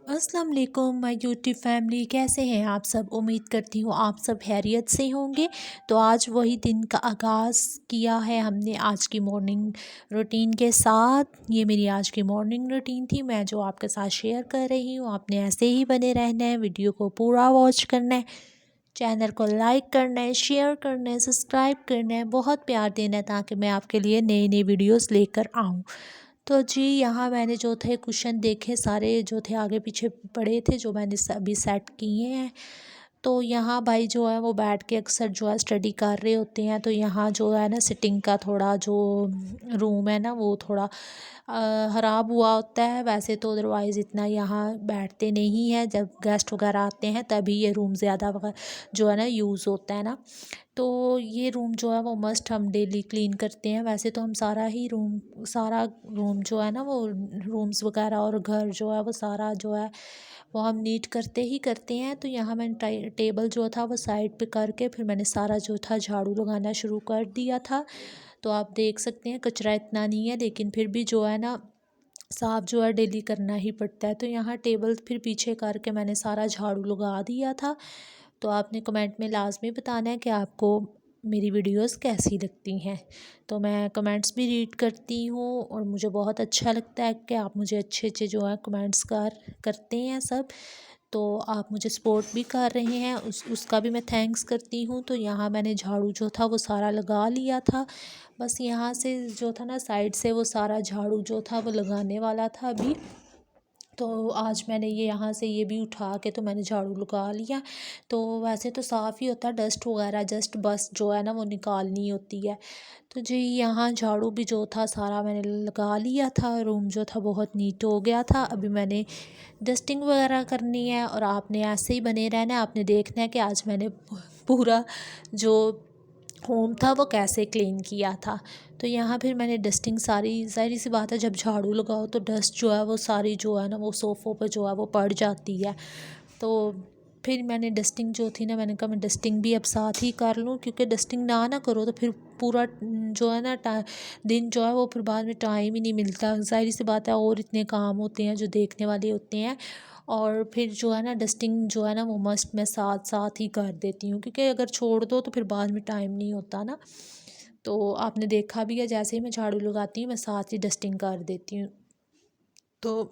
अस्सलाम वालेकुम my YouTube family, कैसे हैं आप सब। उम्मीद करती हूँ आप सब खैरियत से होंगे। तो आज वही दिन का आगाज़ किया है हमने आज की मॉर्निंग रूटीन के साथ। ये मेरी आज की मॉर्निंग रूटीन थी, मैं जो आपके साथ शेयर कर रही हूँ। आपने ऐसे ही बने रहना है, वीडियो को पूरा वॉच करना है, चैनल को लाइक करना है, शेयर करना है, सब्सक्राइब करना है, बहुत प्यार देना है ताकि मैं आपके लिए नई नई वीडियोस लेकर आऊँ। तो जी यहाँ मैंने जो थे कुशन देखे, सारे जो थे आगे पीछे पड़े थे, जो मैंने अभी सेट किए हैं। तो यहाँ भाई जो है वो बैठ के अक्सर जो है स्टडी कर रहे होते हैं। तो यहाँ जो है ना सिटिंग का थोड़ा जो रूम है ना वो थोड़ा ख़राब हुआ होता है। वैसे तो अदरवाइज़ इतना यहाँ बैठते नहीं हैं, जब गेस्ट वगैरह आते हैं तभी ये रूम ज़्यादा जो है ना यूज़ होता है ना। तो ये रूम जो है वो मस्ट हम डेली क्लीन करते हैं। वैसे तो हम सारा रूम जो है ना वो रूम्स वगैरह और घर जो है वो सारा जो है वो हम नीट करते ही करते हैं। तो यहाँ मैंने टेबल जो था वो साइड पे करके फिर मैंने सारा जो था झाड़ू लगाना शुरू कर दिया था। तो आप देख सकते हैं कचरा इतना नहीं है, लेकिन फिर भी जो है ना साफ़ जो है डेली करना ही पड़ता है। तो यहाँ टेबल फिर पीछे करके मैंने सारा झाड़ू लगा दिया था। तो आपने कमेंट में लाजमी बताना है कि आपको मेरी वीडियोस कैसी लगती हैं। तो मैं कमेंट्स भी रीड करती हूँ और मुझे बहुत अच्छा लगता है कि आप मुझे अच्छे अच्छे जो है कमेंट्स करते हैं सब। तो आप मुझे सपोर्ट भी कर रहे हैं, उसका भी मैं थैंक्स करती हूँ। तो यहाँ मैंने झाड़ू जो था वो सारा लगा लिया था। बस यहाँ से जो था ना साइड से वो सारा झाड़ू जो था वो लगाने वाला था अभी। तो आज मैंने ये यहाँ से ये भी उठा के तो मैंने झाड़ू लगा लिया। तो वैसे तो साफ़ ही होता है, डस्ट वगैरह जस्ट बस जो है ना वो निकालनी होती है। तो जी यहाँ झाड़ू भी जो था सारा मैंने लगा लिया था। रूम जो था बहुत नीट हो गया था। अभी मैंने डस्टिंग वगैरह करनी है और आपने ऐसे ही बने रहना है। आपने देखना है कि आज मैंने पूरा जो होम था वो कैसे क्लीन किया था। तो यहाँ फिर मैंने डस्टिंग सारी, ज़ाहिर सी बात है जब झाड़ू लगाओ तो डस्ट जो है वो सारी जो है ना वो सोफ़ों पर जो है वो पड़ जाती है। तो फिर मैंने डस्टिंग जो थी ना, मैंने कहा मैं डस्टिंग भी अब साथ ही कर लूँ, क्योंकि डस्टिंग ना करो तो फिर पूरा जो है ना दिन जो है वो फिर बाद में टाइम ही नहीं मिलता। ज़ाहिर सी बात है और इतने काम होते हैं जो देखने वाले होते हैं। और फिर जो है ना डस्टिंग जो है ना वो मस्ट मैं साथ साथ ही कर देती हूँ, क्योंकि अगर छोड़ दो तो फिर बाद में टाइम नहीं होता ना। तो आपने देखा भी है जैसे ही मैं झाड़ू लगाती हूँ मैं साथ ही डस्टिंग कर देती हूँ। तो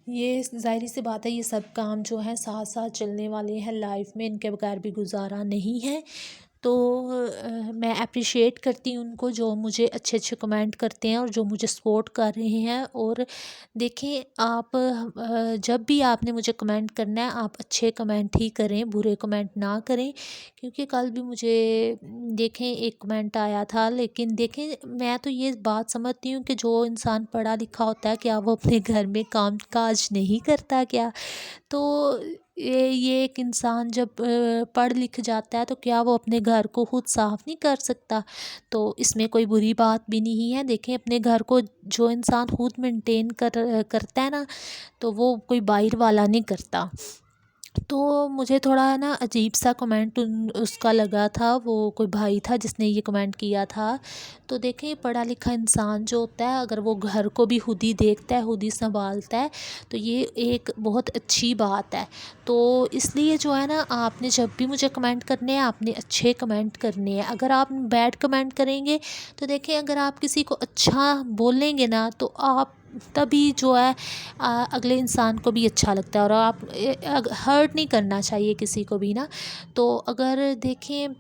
ये ज़ाहिर सी बात है ये सब काम जो है साथ साथ चलने वाले हैं लाइफ में, इनके बगैर भी गुजारा नहीं है। तो मैं अप्रिशिएट करती हूँ उनको जो मुझे अच्छे अच्छे कमेंट करते हैं और जो मुझे सपोर्ट कर रहे हैं। और देखें आप जब भी आपने मुझे कमेंट करना है आप अच्छे कमेंट ही करें, बुरे कमेंट ना करें। क्योंकि कल भी मुझे देखें एक कमेंट आया था, लेकिन देखें मैं तो ये बात समझती हूँ कि जो इंसान पढ़ा लिखा होता है क्या वो अपने घर में काम काज नहीं करता क्या। तो ये एक इंसान जब पढ़ लिख जाता है तो क्या वो अपने घर को खुद साफ़ नहीं कर सकता। तो इसमें कोई बुरी बात भी नहीं है। देखें अपने घर को जो इंसान खुद मेंटेन करता है ना, तो वो कोई बाहर वाला नहीं करता। तो मुझे थोड़ा ना अजीब सा कमेंट उसका लगा था, वो कोई भाई था जिसने ये कमेंट किया था। तो देखें पढ़ा लिखा इंसान जो होता है अगर वो घर को भी खुद ही देखता है, खुद ही संभालता है, तो ये एक बहुत अच्छी बात है। तो इसलिए जो है ना आपने जब भी मुझे कमेंट करने हैं आपने अच्छे कमेंट करने हैं। अगर आप बैड कमेंट करेंगे तो देखें अगर आप किसी को अच्छा बोलेंगे ना तो आप तभी जो है अगले इंसान को भी अच्छा लगता है। और आप हर्ट नहीं करना चाहिए किसी को भी ना। तो अगर देखें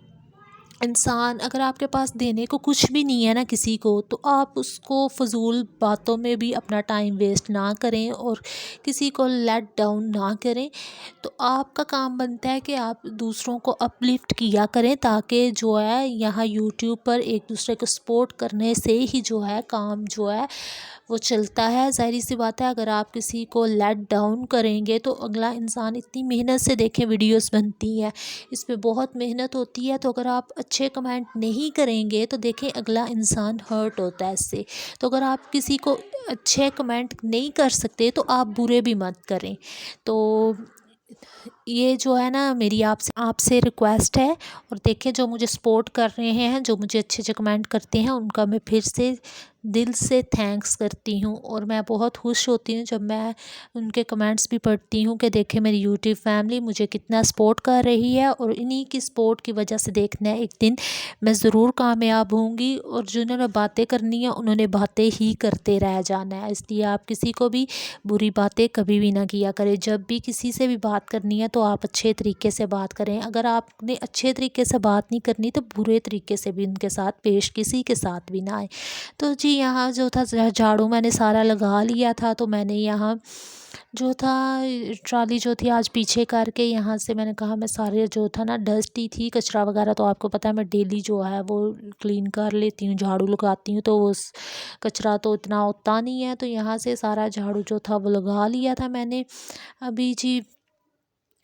इंसान अगर आपके पास देने को कुछ भी नहीं है ना किसी को, तो आप उसको फ़जूल बातों में भी अपना टाइम वेस्ट ना करें और किसी को लेट डाउन ना करें। तो आपका काम बनता है कि आप दूसरों को अपलिफ्ट किया करें, ताकि जो है यहाँ यूट्यूब पर एक दूसरे को सपोर्ट करने से ही जो है काम जो है वो चलता है। ज़ाहिर सी बात है अगर आप किसी को लेट डाउन करेंगे तो अगला इंसान, इतनी मेहनत से देखें वीडियोस बनती हैं, इस पे बहुत मेहनत होती है। तो अगर आप अच्छे कमेंट नहीं करेंगे तो देखें अगला इंसान हर्ट होता है इससे। तो अगर आप किसी को अच्छे कमेंट नहीं कर सकते तो आप बुरे भी मत करें। तो ये जो है ना मेरी आपसे आपसे रिक्वेस्ट है। और देखें जो मुझे सपोर्ट कर रहे हैं, जो मुझे अच्छे अच्छे कमेंट करते हैं, उनका मैं फिर से दिल से थैंक्स करती हूँ और मैं बहुत खुश होती हूँ जब मैं उनके कमेंट्स भी पढ़ती हूँ कि देखें मेरी यूट्यूब फैमिली मुझे कितना सपोर्ट कर रही है और इन्हीं की सपोर्ट की वजह से देखना एक दिन मैं ज़रूर कामयाब होंगी और जिन्होंने बातें करनी है उन्होंने बातें ही करते रह जाना है। इसलिए आप किसी को भी बुरी बातें कभी भी ना किया करें। जब भी किसी से भी बात करनी है तो आप अच्छे तरीके से बात करें। अगर आपने अच्छे तरीके से बात नहीं करनी तो बुरे तरीके से भी उनके साथ पेश किसी के साथ भी ना आए। तो जी यहाँ जो था झाड़ू मैंने सारा लगा लिया था, तो मैंने यहाँ जो था ट्रॉली जो थी आज पीछे करके यहाँ से मैंने कहा मैं सारे जो था ना डस्ट ही थी, कचरा वगैरह तो आपको पता है मैं डेली जो है वो क्लीन कर लेती हूँ, झाड़ू लगाती हूँ, तो वो कचरा तो इतना होता नहीं है। तो यहाँ से सारा झाड़ू जो था वो लगा लिया था मैंने। अभी जी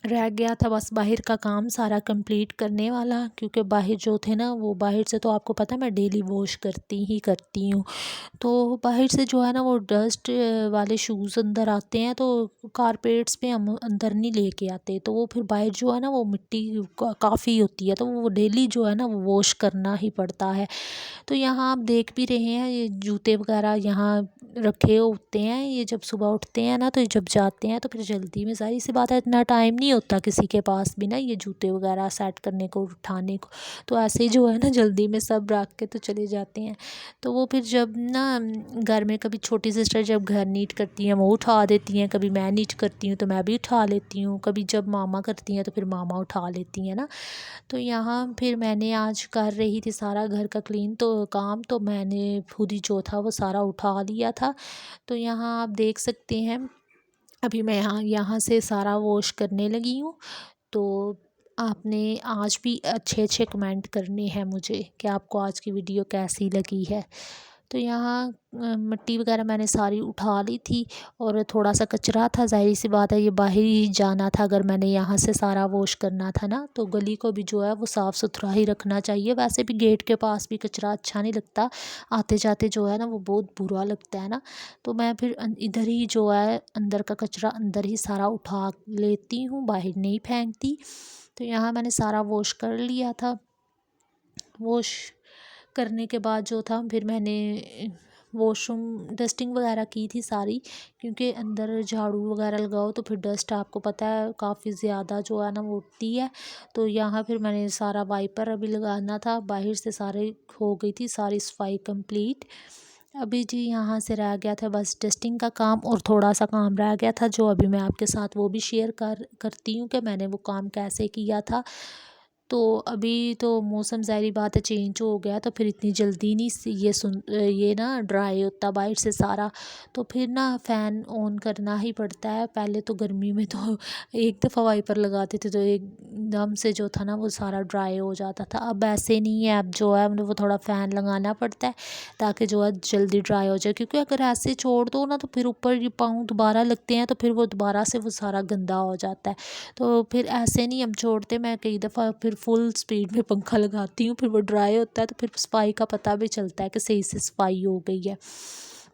रह गया था बस बाहर का काम सारा कंप्लीट करने वाला, क्योंकि बाहर जो थे ना वो बाहर से तो आपको पता है मैं डेली वॉश करती हूँ। तो बाहर से जो है ना वो डस्ट वाले शूज़ अंदर आते हैं, तो कारपेट्स पे हम अंदर नहीं लेके आते, तो वो फिर बाहर जो है ना वो मिट्टी काफ़ी होती है, तो वो डेली जो है ना वो वॉश करना ही पड़ता है। तो यहाँ आप देख भी रहे हैं ये जूते वगैरह यहाँ रखे होते हैं, ये जब सुबह उठते हैं ना तो जब जाते हैं तो फिर जल्दी में, ज़ाहिर सी बात है इतना टाइम नहीं होता किसी के पास भी ना ये जूते वगैरह सेट करने को उठाने को, तो ऐसे ही जो है ना जल्दी में सब रख के तो चले जाते हैं। तो वो फिर जब ना घर में कभी छोटी सिस्टर जब घर नीट करती हैं वो उठा देती हैं, कभी मैं नीट करती हूँ तो मैं भी उठा लेती हूँ, कभी जब मामा करती हैं तो फिर मामा उठा लेती हैं ना। तो यहाँ फिर मैंने आज कर रही थी सारा घर का क्लीन तो काम, तो मैंने खुद ही जो था वो सारा उठा लिया था। तो यहाँ आप देख सकते हैं अभी मैं यहाँ यहाँ से सारा वॉश करने लगी हूँ। तो आपने आज भी अच्छे अच्छे कमेंट करने हैं मुझे कि आपको आज की वीडियो कैसी लगी है। तो यहाँ मिट्टी वगैरह मैंने सारी उठा ली थी और थोड़ा सा कचरा था, ज़ाहिर सी बात है ये बाहर ही जाना था, अगर मैंने यहाँ से सारा वॉश करना था ना तो गली को भी जो है वो साफ़ सुथरा ही रखना चाहिए। वैसे भी गेट के पास भी कचरा अच्छा नहीं लगता, आते जाते जो है ना वो बहुत बुरा लगता है ना। तो मैं फिर इधर ही जो है अंदर का कचरा अंदर ही सारा उठा लेती हूँ, बाहर नहीं फेंकती। तो यहाँ मैंने सारा वॉश कर लिया था। वॉश करने के बाद जो था फिर मैंने वॉशरूम डस्टिंग वगैरह की थी सारी, क्योंकि अंदर झाड़ू वगैरह लगाओ तो फिर डस्ट आपको पता है काफ़ी ज़्यादा जो है ना वो उठती है। तो यहाँ फिर मैंने सारा वाइपर अभी लगाना था, बाहर से सारे हो गई थी सारी सफाई कंप्लीट। अभी जी यहाँ से रह गया था बस डस्टिंग का काम और थोड़ा सा काम रह गया था जो अभी मैं आपके साथ वो भी शेयर करती हूँ कि मैंने वो काम कैसे किया था। तो अभी तो मौसम ज़ाहिर बात है चेंज हो गया, तो फिर इतनी जल्दी नहीं ये ना ड्राई होता बाहर से सारा, तो फिर ना फ़ैन ऑन करना ही पड़ता है। पहले तो गर्मी में तो एक दफ़ा वाइपर लगाते थे तो एकदम से जो था ना वो सारा ड्राई हो जाता था, अब ऐसे नहीं है, अब जो है वो थोड़ा फ़ैन लगाना पड़ता है ताकि जो है जल्दी ड्राई हो जाए, क्योंकि अगर ऐसे छोड़ दो ना तो फिर ऊपर ये पाँव दोबारा लगते हैं तो फिर वो दोबारा से वो सारा गंदा हो जाता है। तो फिर ऐसे नहीं हम छोड़ते, मैं कई दफ़ा फिर फुल स्पीड में पंखा लगाती हूँ, फिर वो ड्राई होता है तो फिर सफाई का पता भी चलता है कि सही से सफाई हो गई है।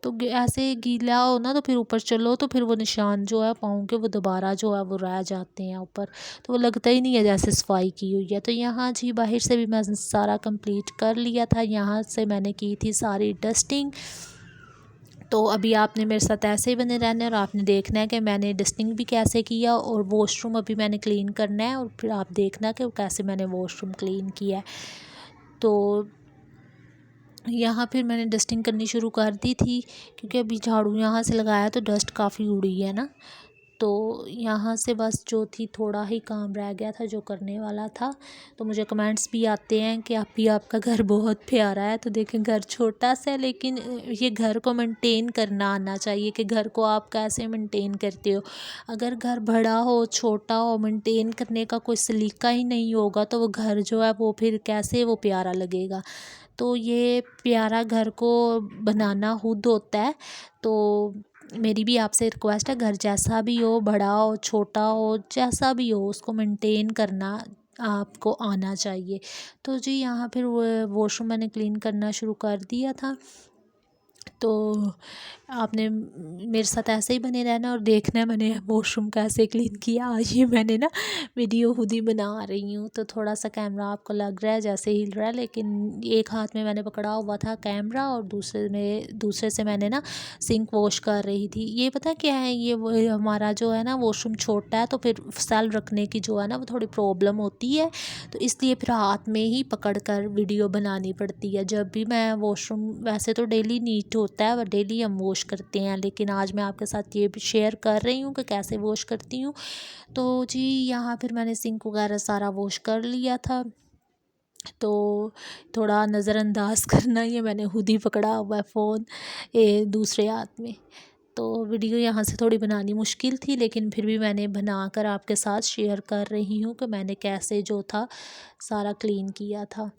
तो ऐसे गीला हो ना तो फिर ऊपर चलो तो फिर वो निशान जो है पाँव के वो दोबारा जो है वो रह जाते हैं ऊपर, तो वो लगता ही नहीं है जैसे सफाई की हुई है। तो यहाँ जी बाहर से भी मैं सारा कंप्लीट कर लिया था, यहाँ से मैंने की थी सारी डस्टिंग। तो अभी आपने मेरे साथ ऐसे ही बने रहना है और आपने देखना है कि मैंने डस्टिंग भी कैसे किया और वॉशरूम अभी मैंने क्लीन करना है, और फिर आप देखना कि कैसे मैंने वॉशरूम क्लीन किया है। तो यहाँ फिर मैंने डस्टिंग करनी शुरू कर दी थी, क्योंकि अभी झाड़ू यहाँ से लगाया तो डस्ट काफ़ी उड़ी है ना। तो यहाँ से बस जो थी थोड़ा ही काम रह गया था जो करने वाला था। तो मुझे कमेंट्स भी आते हैं कि आपका घर बहुत प्यारा है, तो देखें घर छोटा सा है लेकिन ये घर को मेंटेन करना आना चाहिए कि घर को आप कैसे मेंटेन करते हो। अगर घर बड़ा हो छोटा हो मेंटेन करने का कोई सलीका ही नहीं होगा तो वो घर जो है वो फिर कैसे वो प्यारा लगेगा। तो ये प्यारा घर को बनाना खुद होता है। तो मेरी भी आपसे रिक्वेस्ट है, घर जैसा भी हो बड़ा हो छोटा हो जैसा भी हो उसको मेंटेन करना आपको आना चाहिए। तो जी यहाँ फिर वॉशरूम मैंने क्लीन करना शुरू कर दिया था। तो आपने मेरे साथ ऐसे ही बने रहना और देखना मैंने वॉशरूम कैसे क्लीन किया। आज ये मैंने ना वीडियो खुद ही बना रही हूँ, तो थोड़ा सा कैमरा आपको लग रहा है जैसे हिल रहा है, लेकिन एक हाथ में मैंने पकड़ा हुआ था कैमरा और दूसरे से मैंने ना सिंक वॉश कर रही थी। ये पता क्या है, ये वो हमारा जो है ना वॉशरूम छोटा है, तो फिर सेल रखने की जो है ना वो थोड़ी प्रॉब्लम होती है, तो इसलिए फिर हाथ में ही पकड़ कर वीडियो बनानी पड़ती है। जब भी मैं वॉशरूम, वैसे तो डेली नीट होता है और डेली हम वॉश करते हैं, लेकिन आज मैं आपके साथ ये भी शेयर कर रही हूँ कि कैसे वॉश करती हूँ। तो जी यहाँ फिर मैंने सिंक वगैरह सारा वॉश कर लिया था। तो थोड़ा नज़रअंदाज करना, ये मैंने खुद ही पकड़ा हुआ है फ़ोन दूसरे हाथ में। तो वीडियो यहाँ से थोड़ी बनानी मुश्किल थी, लेकिन फिर भी मैंने बनाकर आपके साथ शेयर कर रही हूँ कि मैंने कैसे जो था सारा क्लीन किया था।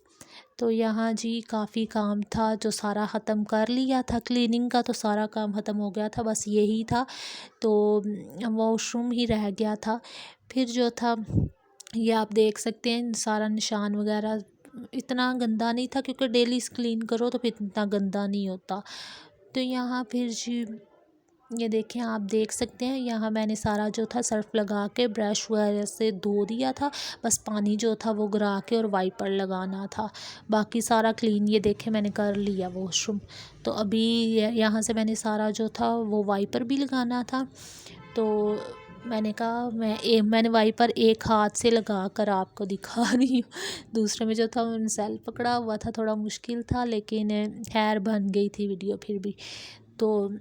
तो यहाँ जी काफ़ी काम था जो सारा ख़त्म कर लिया था, क्लीनिंग का तो सारा काम ख़त्म हो गया था, बस यही था। तो वॉशरूम ही रह गया था। फिर जो था ये आप देख सकते हैं सारा निशान वगैरह इतना गंदा नहीं था, क्योंकि डेली क्लीन करो तो फिर इतना गंदा नहीं होता। तो यहाँ फिर जी ये देखें, आप देख सकते हैं यहाँ मैंने सारा जो था सर्फ लगा के ब्रश वगैरह से धो दिया था, बस पानी जो था वो गिरा के और वाइपर लगाना था, बाकी सारा क्लीन ये देखें मैंने कर लिया वॉशरूम। तो अभी यहाँ से मैंने सारा जो था वो वाइपर भी लगाना था, तो मैंने कहा मैंने वाइपर एक हाथ से लगा कर आपको दिखा रही हूँ, दूसरे में जो था मैंने सेल पकड़ा हुआ था, थोड़ा मुश्किल था, लेकिन खैर बन गई थी वीडियो फिर भी। तो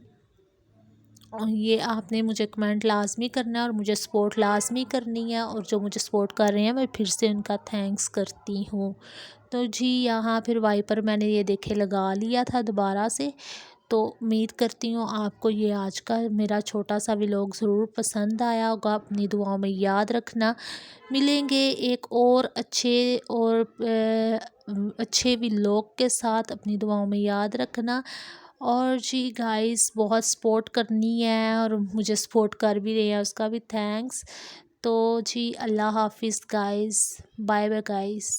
ये आपने मुझे कमेंट लाज़मी करना है और मुझे सपोर्ट लाज़मी करनी है, और जो मुझे सपोर्ट कर रहे हैं मैं फिर से उनका थैंक्स करती हूँ। तो जी यहाँ फिर वाइपर मैंने ये देखे लगा लिया था दोबारा से। तो उम्मीद करती हूँ आपको ये आज का मेरा छोटा सा व्लॉग ज़रूर पसंद आया होगा। अपनी दुआओं में याद रखना। मिलेंगे एक और अच्छे व्लॉग के साथ, अपनी दुआओं में याद रखना। और जी गाइस बहुत सपोर्ट करनी है और मुझे सपोर्ट कर भी रहे हैं, उसका भी थैंक्स। तो जी अल्लाह हाफिज़ गाइस, बाय बाय गाइस।